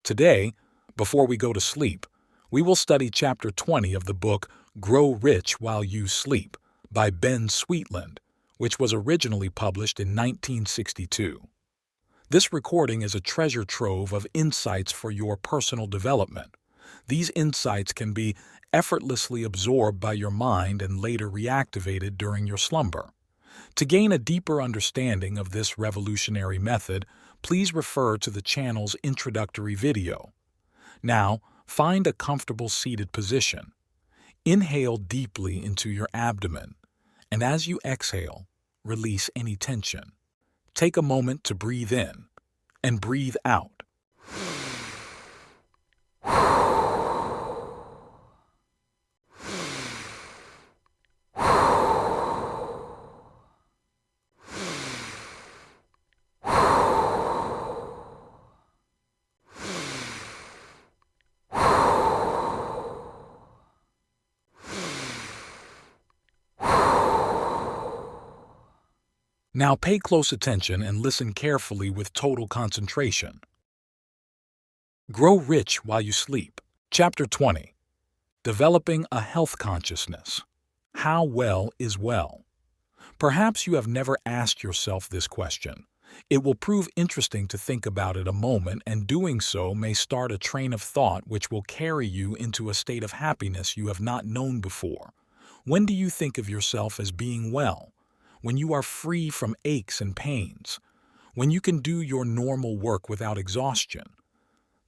Today, before we go to sleep, we will study Chapter 20 of the book Grow Rich While You Sleep by Sweetland, which was originally published in 1962. This recording is a treasure trove of insights for your personal development. These insights can be effortlessly absorbed by your mind and later reactivated during your slumber. To gain a deeper understanding of this revolutionary method, please refer to the channel's introductory video. Now, find a comfortable seated position. Inhale deeply into your abdomen, and as you exhale, release any tension. Take a moment to breathe in and breathe out. Now pay close attention and listen carefully with total concentration. Grow Rich While You Sleep. Chapter 20. Developing a Health Consciousness. How well is well? Perhaps you have never asked yourself this question. It will prove interesting to think about it a moment, and doing so may start a train of thought which will carry you into a state of happiness you have not known before. When do you think of yourself as being well? When you are free from aches and pains, when you can do your normal work without exhaustion.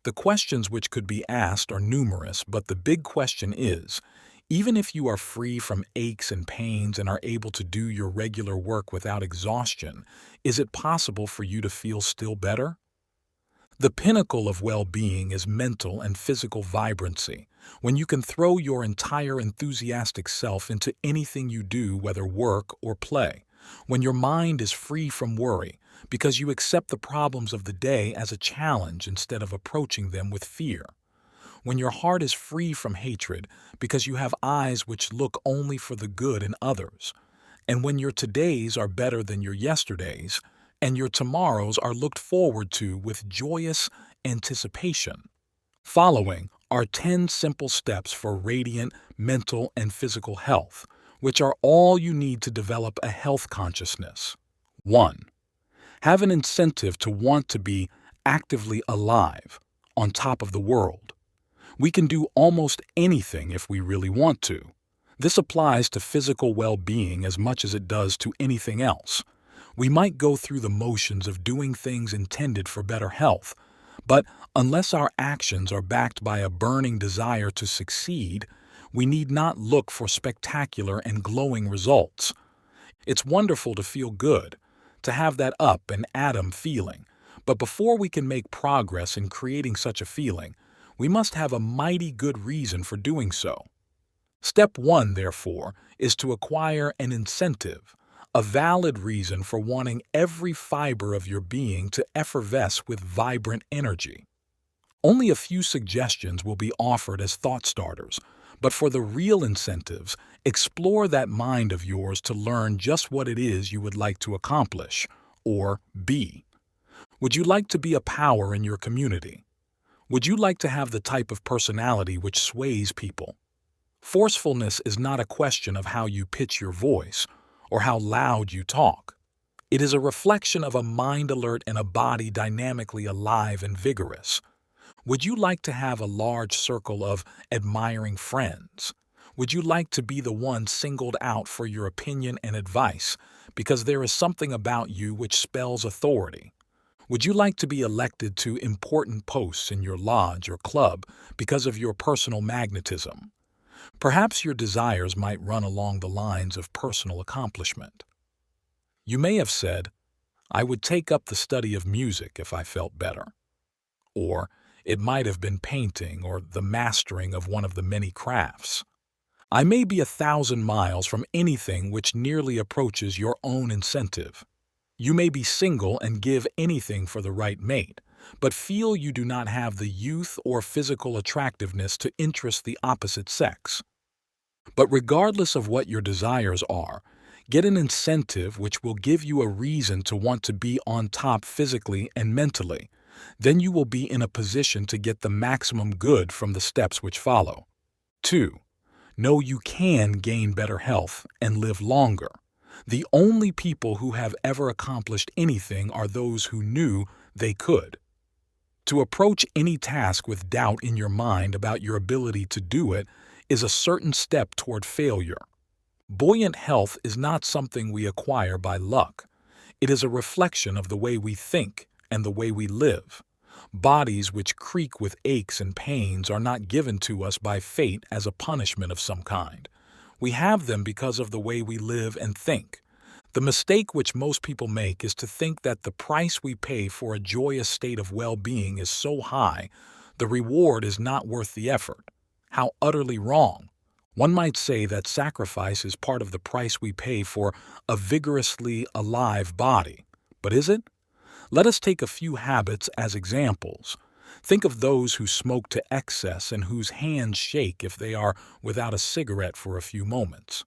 The questions which could be asked are numerous, but the big question is, even if you are free from aches and pains and are able to do your regular work without exhaustion, is it possible for you to feel still better? The pinnacle of well-being is mental and physical vibrancy, when you can throw your entire enthusiastic self into anything you do, whether work or play, when your mind is free from worry, because you accept the problems of the day as a challenge instead of approaching them with fear, when your heart is free from hatred, because you have eyes which look only for the good in others, and when your todays are better than your yesterdays, and your tomorrows are looked forward to with joyous anticipation. Following are 10 simple steps for radiant mental and physical health, which are all you need to develop a health consciousness. 1. Have an incentive to want to be actively alive, on top of the world. We can do almost anything if we really want to. This applies to physical well-being as much as it does to anything else. We might go through the motions of doing things intended for better health, but unless our actions are backed by a burning desire to succeed, we need not look for spectacular and glowing results. It's wonderful to feel good, to have that up and atom feeling, but before we can make progress in creating such a feeling, we must have a mighty good reason for doing so. Step 1, therefore, is to acquire an incentive, a valid reason for wanting every fiber of your being to effervesce with vibrant energy. Only a few suggestions will be offered as thought starters, but for the real incentives, explore that mind of yours to learn just what it is you would like to accomplish, or be. Would you like to be a power in your community? Would you like to have the type of personality which sways people? Forcefulness is not a question of how you pitch your voice or how loud you talk. It is a reflection of a mind alert and a body dynamically alive and vigorous. Would you like to have a large circle of admiring friends? Would you like to be the one singled out for your opinion and advice because there is something about you which spells authority? Would you like to be elected to important posts in your lodge or club because of your personal magnetism? Perhaps your desires might run along the lines of personal accomplishment. You may have said, "I would take up the study of music if I felt better." Or it might have been painting or the mastering of one of the many crafts. I may be 1,000 miles from anything which nearly approaches your own incentive. You may be single and give anything for the right mate, but feel you do not have the youth or physical attractiveness to interest the opposite sex. But regardless of what your desires are, get an incentive which will give you a reason to want to be on top physically and mentally, Then you will be in a position to get the maximum good from the steps which follow. 2. Know you can gain better health and live longer. The only people who have ever accomplished anything are those who knew they could. To approach any task with doubt in your mind about your ability to do it is a certain step toward failure. Buoyant health is not something we acquire by luck. It is a reflection of the way we think and the way we live. Bodies which creak with aches and pains are not given to us by fate as a punishment of some kind. We have them because of the way we live and think. The mistake which most people make is to think that the price we pay for a joyous state of well-being is so high, the reward is not worth the effort. How utterly wrong! One might say that sacrifice is part of the price we pay for a vigorously alive body. But is it? Let us take a few habits as examples. Think of those who smoke to excess and whose hands shake if they are without a cigarette for a few moments.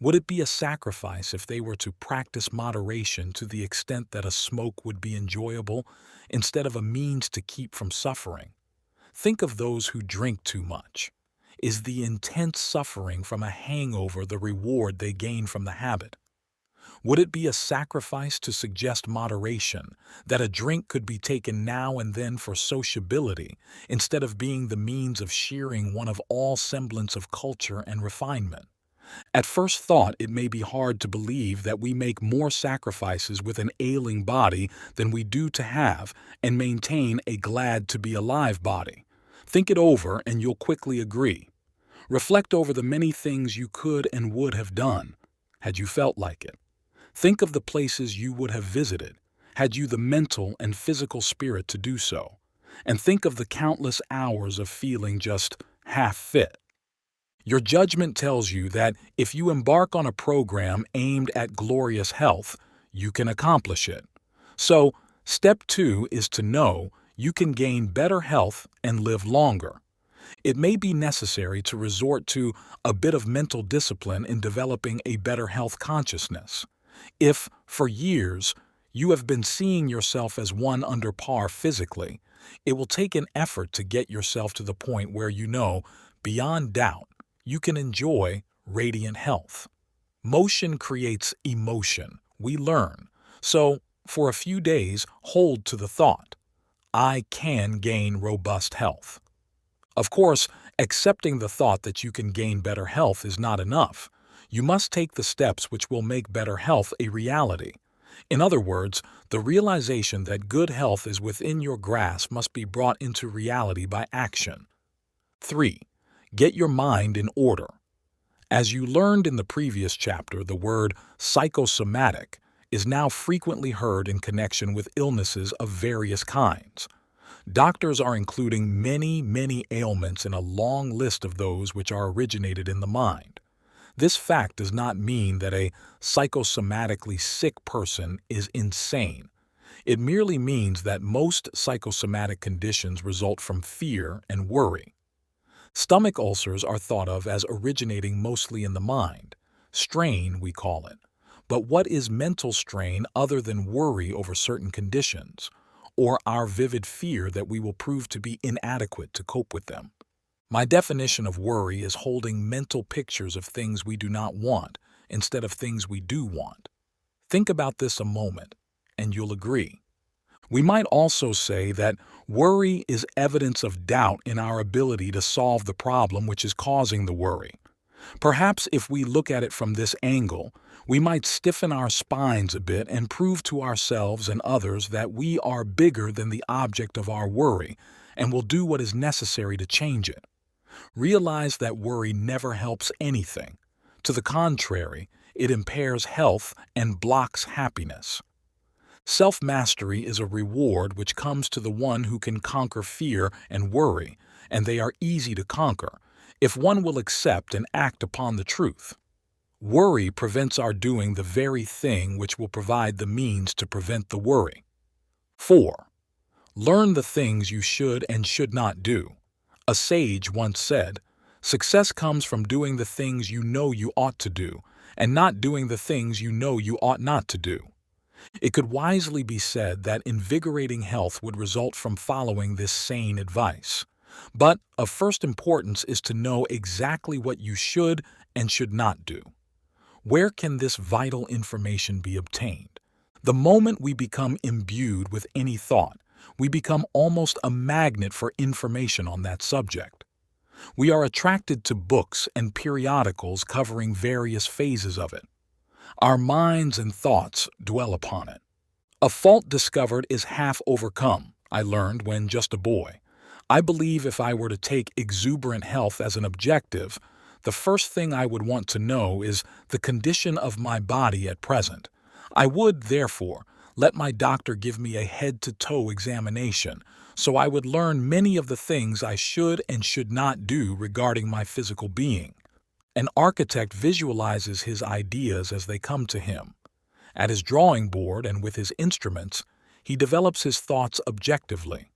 Would it be a sacrifice if they were to practice moderation to the extent that a smoke would be enjoyable instead of a means to keep from suffering? Think of those who drink too much. Is the intense suffering from a hangover the reward they gain from the habit? Would it be a sacrifice to suggest moderation, that a drink could be taken now and then for sociability, instead of being the means of shearing one of all semblance of culture and refinement? At first thought, it may be hard to believe that we make more sacrifices with an ailing body than we do to have and maintain a glad-to-be-alive body. Think it over and you'll quickly agree. Reflect over the many things you could and would have done, had you felt like it. Think of the places you would have visited, had you the mental and physical spirit to do so. And think of the countless hours of feeling just half fit. Your judgment tells you that if you embark on a program aimed at glorious health, you can accomplish it. So, step 2 is to know you can gain better health and live longer. It may be necessary to resort to a bit of mental discipline in developing a better health consciousness. If, for years, you have been seeing yourself as one under par physically, it will take an effort to get yourself to the point where you know, beyond doubt, you can enjoy radiant health. Motion creates emotion, we learn. So, for a few days, hold to the thought, I can gain robust health. Of course, accepting the thought that you can gain better health is not enough. You must take the steps which will make better health a reality. In other words, the realization that good health is within your grasp must be brought into reality by action. 3. Get your mind in order. As you learned in the previous chapter, the word psychosomatic is now frequently heard in connection with illnesses of various kinds. Doctors are including many ailments in a long list of those which are originated in the mind. This fact does not mean that a psychosomatically sick person is insane. It merely means that most psychosomatic conditions result from fear and worry. Stomach ulcers are thought of as originating mostly in the mind. Strain, we call it. But what is mental strain other than worry over certain conditions, or our vivid fear that we will prove to be inadequate to cope with them? My definition of worry is holding mental pictures of things we do not want instead of things we do want. Think about this a moment, and you'll agree. We might also say that worry is evidence of doubt in our ability to solve the problem which is causing the worry. Perhaps if we look at it from this angle, we might stiffen our spines a bit and prove to ourselves and others that we are bigger than the object of our worry and will do what is necessary to change it. Realize that worry never helps anything. To the contrary, it impairs health and blocks happiness. Self-mastery is a reward which comes to the one who can conquer fear and worry, and they are easy to conquer, if one will accept and act upon the truth. Worry prevents our doing the very thing which will provide the means to prevent the worry. 4. Learn the things you should and should not do. A sage once said, "Success comes from doing the things you know you ought to do, and not doing the things you know you ought not to do." It could wisely be said that invigorating health would result from following this sane advice. But of first importance is to know exactly what you should and should not do. Where can this vital information be obtained? The moment we become imbued with any thought, we become almost a magnet for information on that subject. We are attracted to books and periodicals covering various phases of it. Our minds and thoughts dwell upon it. A fault discovered is half overcome, I learned when just a boy. I believe if I were to take exuberant health as an objective, the first thing I would want to know is the condition of my body at present. I would, therefore, let my doctor give me a head-to-toe examination, so I would learn many of the things I should and should not do regarding my physical being. An architect visualizes his ideas as they come to him. At his drawing board and with his instruments, he develops his thoughts objectively.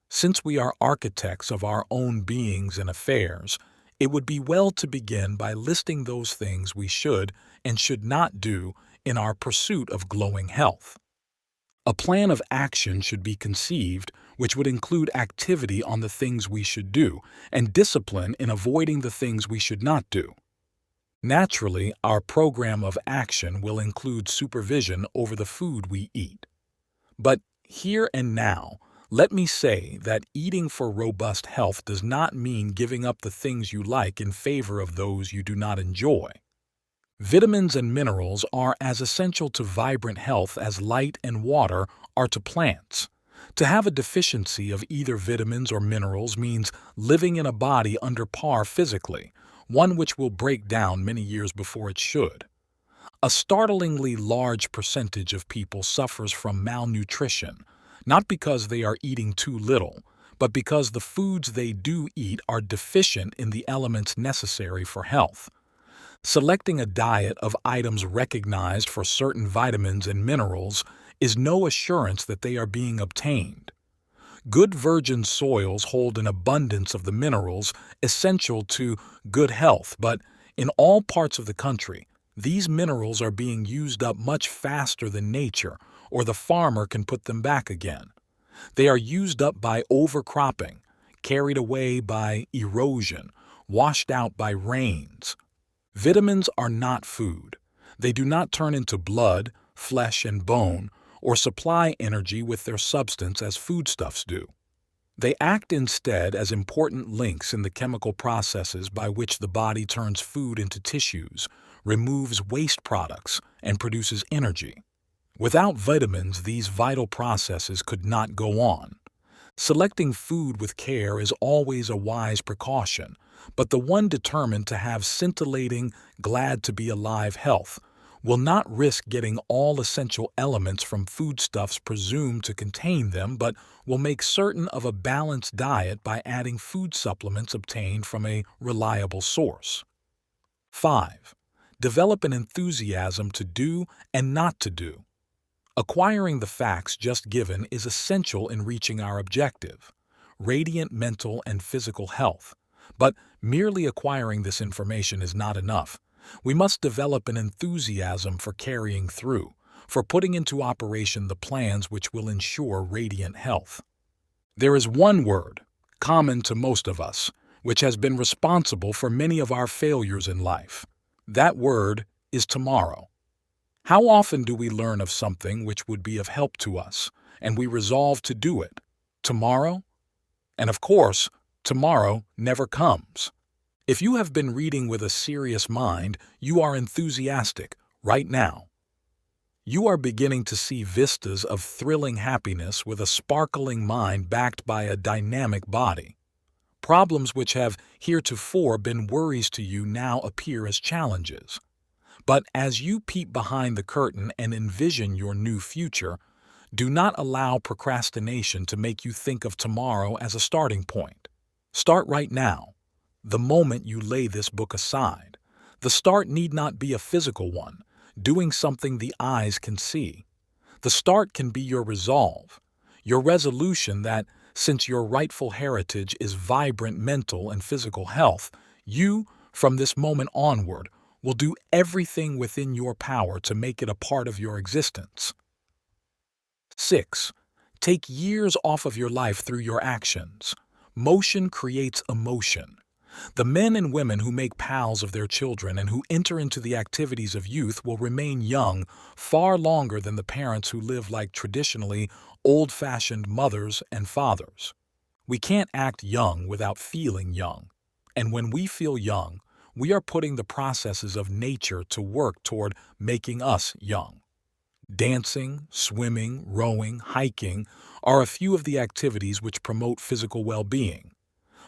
Since we are architects of our own beings and affairs, it would be well to begin by listing those things we should and should not do in our pursuit of glowing health. A plan of action should be conceived which would include activity on the things we should do and discipline in avoiding the things we should not do. Naturally, our program of action will include supervision over the food we eat. But here and now, let me say that eating for robust health does not mean giving up the things you like in favor of those you do not enjoy. Vitamins and minerals are as essential to vibrant health as light and water are to plants. To have a deficiency of either vitamins or minerals means living in a body under par physically, one which will break down many years before it should. A startlingly large percentage of people suffers from malnutrition, not because they are eating too little, but because the foods they do eat are deficient in the elements necessary for health. Selecting a diet of items recognized for certain vitamins and minerals is no assurance that they are being obtained. Good virgin soils hold an abundance of the minerals essential to good health, but in all parts of the country, these minerals are being used up much faster than nature, or the farmer can put them back again. They are used up by overcropping, carried away by erosion, washed out by rains. Vitamins are not food. They do not turn into blood, flesh, and bone, or supply energy with their substance as foodstuffs do. They act instead as important links in the chemical processes by which the body turns food into tissues, removes waste products, and produces energy. Without vitamins, these vital processes could not go on. Selecting food with care is always a wise precaution, but the one determined to have scintillating, glad-to-be-alive health will not risk getting all essential elements from foodstuffs presumed to contain them, but will make certain of a balanced diet by adding food supplements obtained from a reliable source. 5. Develop an enthusiasm to do and not to do. Acquiring the facts just given is essential in reaching our objective, radiant mental and physical health. But merely acquiring this information is not enough. We must develop an enthusiasm for carrying through, for putting into operation the plans which will ensure radiant health. There is one word, common to most of us, which has been responsible for many of our failures in life. That word is tomorrow. How often do we learn of something which would be of help to us, and we resolve to do it? Tomorrow? And of course, tomorrow never comes. If you have been reading with a serious mind, you are enthusiastic right now. You are beginning to see vistas of thrilling happiness with a sparkling mind backed by a dynamic body. Problems which have heretofore been worries to you now appear as challenges. But as you peep behind the curtain and envision your new future, do not allow procrastination to make you think of tomorrow as a starting point. Start right now, the moment you lay this book aside. The start need not be a physical one, doing something the eyes can see. The start can be your resolve, your resolution that, since your rightful heritage is vibrant mental and physical health, you, from this moment onward, will do everything within your power to make it a part of your existence. 6. Take years off of your life through your actions. Motion creates emotion. The men and women who make pals of their children and who enter into the activities of youth will remain young far longer than the parents who live like traditionally old-fashioned mothers and fathers. We can't act young without feeling young. And when we feel young, we are putting the processes of nature to work toward making us young. Dancing, swimming, rowing, hiking are a few of the activities which promote physical well-being.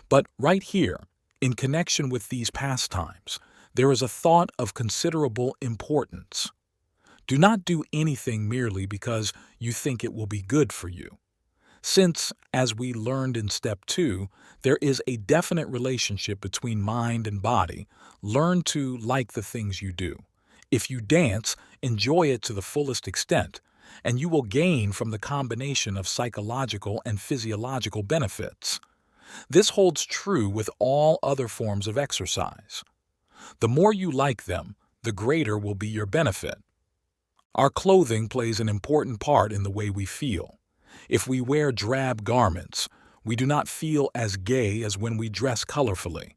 But right here, in connection with these pastimes, there is a thought of considerable importance. Do not do anything merely because you think it will be good for you. Since, as we learned in Step 2, there is a definite relationship between mind and body, learn to like the things you do. If you dance, enjoy it to the fullest extent, and you will gain from the combination of psychological and physiological benefits. This holds true with all other forms of exercise. The more you like them, the greater will be your benefit. Our clothing plays an important part in the way we feel. If we wear drab garments, we do not feel as gay as when we dress colorfully.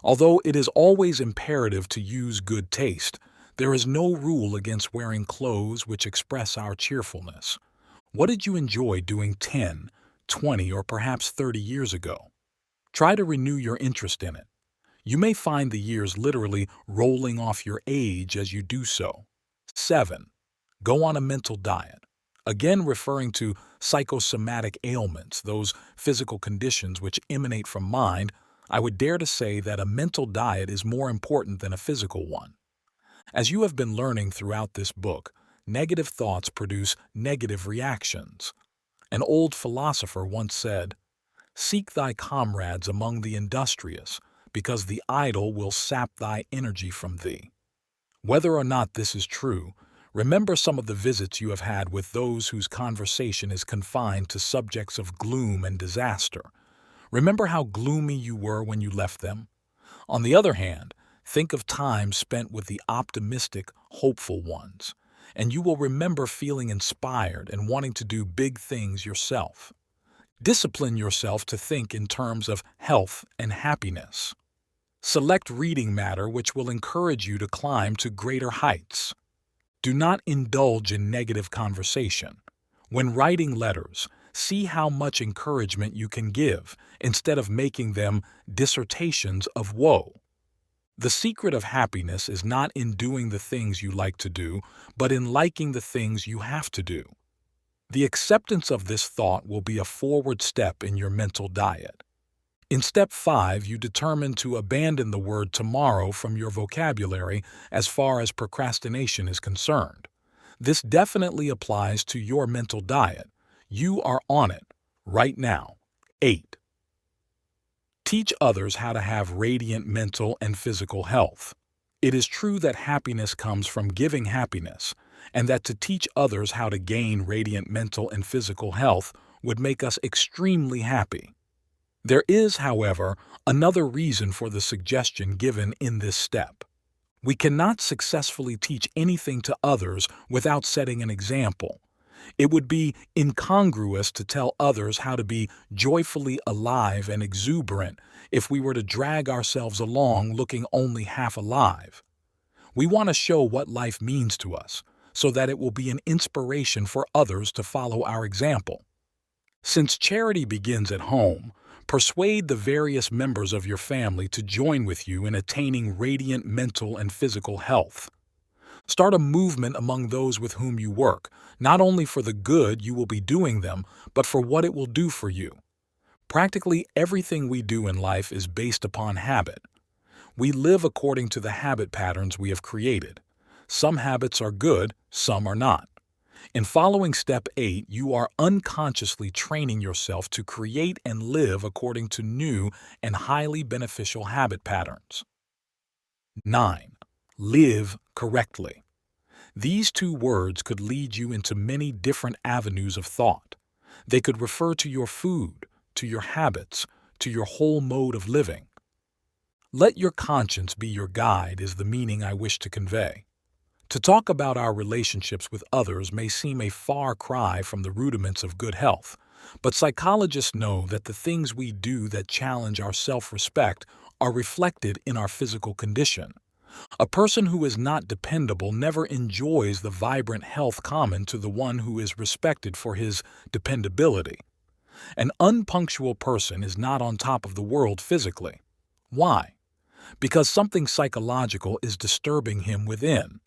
Although it is always imperative to use good taste, there is no rule against wearing clothes which express our cheerfulness. What did you enjoy doing 10, 20, or perhaps 30 years ago? Try to renew your interest in it. You may find the years literally rolling off your age as you do so. 7. Go on a mental diet. Again, referring to psychosomatic ailments, those physical conditions which emanate from mind, I would dare to say that a mental diet is more important than a physical one. As you have been learning throughout this book, negative thoughts produce negative reactions. An old philosopher once said, "Seek thy comrades among the industrious, because the idle will sap thy energy from thee." Whether or not this is true, remember some of the visits you have had with those whose conversation is confined to subjects of gloom and disaster. Remember how gloomy you were when you left them? On the other hand, think of time spent with the optimistic, hopeful ones, and you will remember feeling inspired and wanting to do big things yourself. Discipline yourself to think in terms of health and happiness. Select reading matter which will encourage you to climb to greater heights. Do not indulge in negative conversation. When writing letters, see how much encouragement you can give instead of making them dissertations of woe. The secret of happiness is not in doing the things you like to do, but in liking the things you have to do. The acceptance of this thought will be a forward step in your mental diet. In Step 5, you determine to abandon the word tomorrow from your vocabulary as far as procrastination is concerned. This definitely applies to your mental diet. You are on it right now. 8. Teach others how to have radiant mental and physical health. It is true that happiness comes from giving happiness, and that to teach others how to gain radiant mental and physical health would make us extremely happy. There is, however, another reason for the suggestion given in this step. We cannot successfully teach anything to others without setting an example. It would be incongruous to tell others how to be joyfully alive and exuberant if we were to drag ourselves along looking only half alive. We want to show what life means to us, so that it will be an inspiration for others to follow our example. Since charity begins at home, persuade the various members of your family to join with you in attaining radiant mental and physical health. Start a movement among those with whom you work, not only for the good you will be doing them, but for what it will do for you. Practically everything we do in life is based upon habit. We live according to the habit patterns we have created. Some habits are good, some are not. In following Step 8, you are unconsciously training yourself to create and live according to new and highly beneficial habit patterns. 9. Live correctly. These two words could lead you into many different avenues of thought. They could refer to your food, to your habits, to your whole mode of living. Let your conscience be your guide is the meaning I wish to convey. To talk about our relationships with others may seem a far cry from the rudiments of good health, but psychologists know that the things we do that challenge our self-respect are reflected in our physical condition. A person who is not dependable never enjoys the vibrant health common to the one who is respected for his dependability. An unpunctual person is not on top of the world physically. Why? Because something psychological is disturbing him within.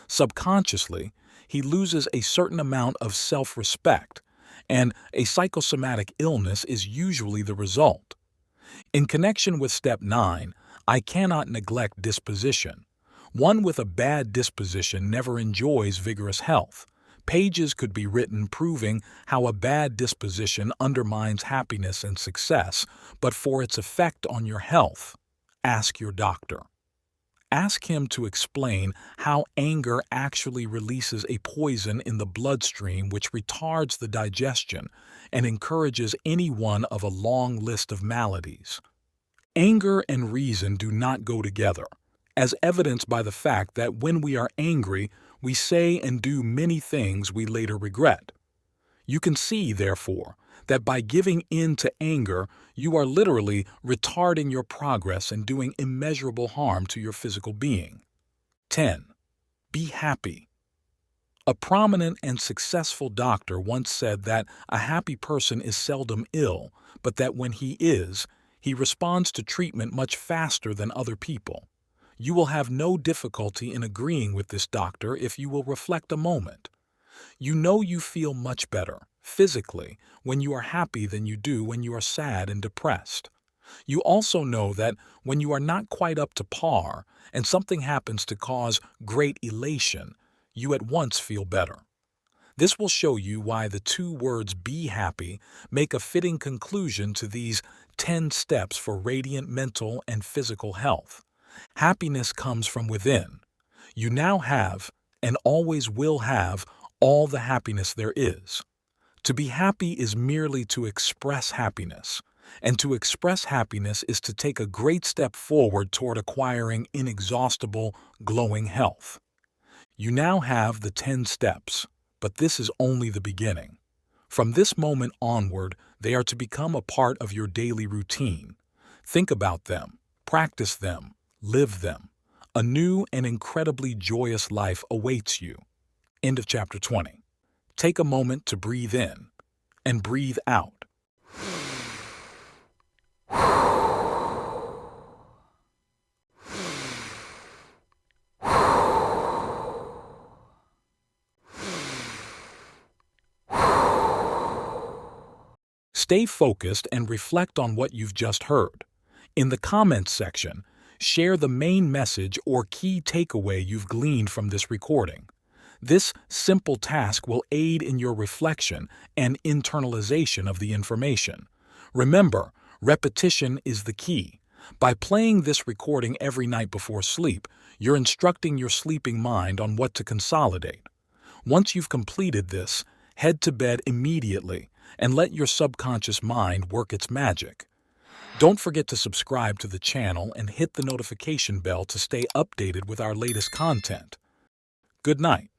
Subconsciously, he loses a certain amount of self-respect, and a psychosomatic illness is usually the result. In connection with step 9, I cannot neglect disposition. One with a bad disposition never enjoys vigorous health. Pages could be written proving how a bad disposition undermines happiness and success, but for its effect on your health, ask your doctor. Ask him to explain how anger actually releases a poison in the bloodstream which retards the digestion and encourages any one of a long list of maladies. Anger and reason do not go together, as evidenced by the fact that when we are angry, we say and do many things we later regret. You can see, therefore, that by giving in to anger, you are literally retarding your progress and doing immeasurable harm to your physical being. 10. Be happy. A prominent and successful doctor once said that a happy person is seldom ill, but that when he is, he responds to treatment much faster than other people. You will have no difficulty in agreeing with this doctor if you will reflect a moment. You know you feel much better, physically, when you are happy than you do when you are sad and depressed. You also know that when you are not quite up to par and something happens to cause great elation, you at once feel better. This will show you why the two words "be happy" make a fitting conclusion to these 10 steps for radiant mental and physical health. Happiness comes from within. You now have, and always will have, all the happiness there is. To be happy is merely to express happiness, and to express happiness is to take a great step forward toward acquiring inexhaustible, glowing health. You now have the 10 steps, but this is only the beginning. From this moment onward, they are to become a part of your daily routine. Think about them, practice them, live them. A new and incredibly joyous life awaits you. End of chapter 20. Take a moment to breathe in and breathe out. Stay focused and reflect on what you've just heard. In the comments section, share the main message or key takeaway you've gleaned from this recording. This simple task will aid in your reflection and internalization of the information. Remember, repetition is the key. By playing this recording every night before sleep, you're instructing your sleeping mind on what to consolidate. Once you've completed this, head to bed immediately and let your subconscious mind work its magic. Don't forget to subscribe to the channel and hit the notification bell to stay updated with our latest content. Good night.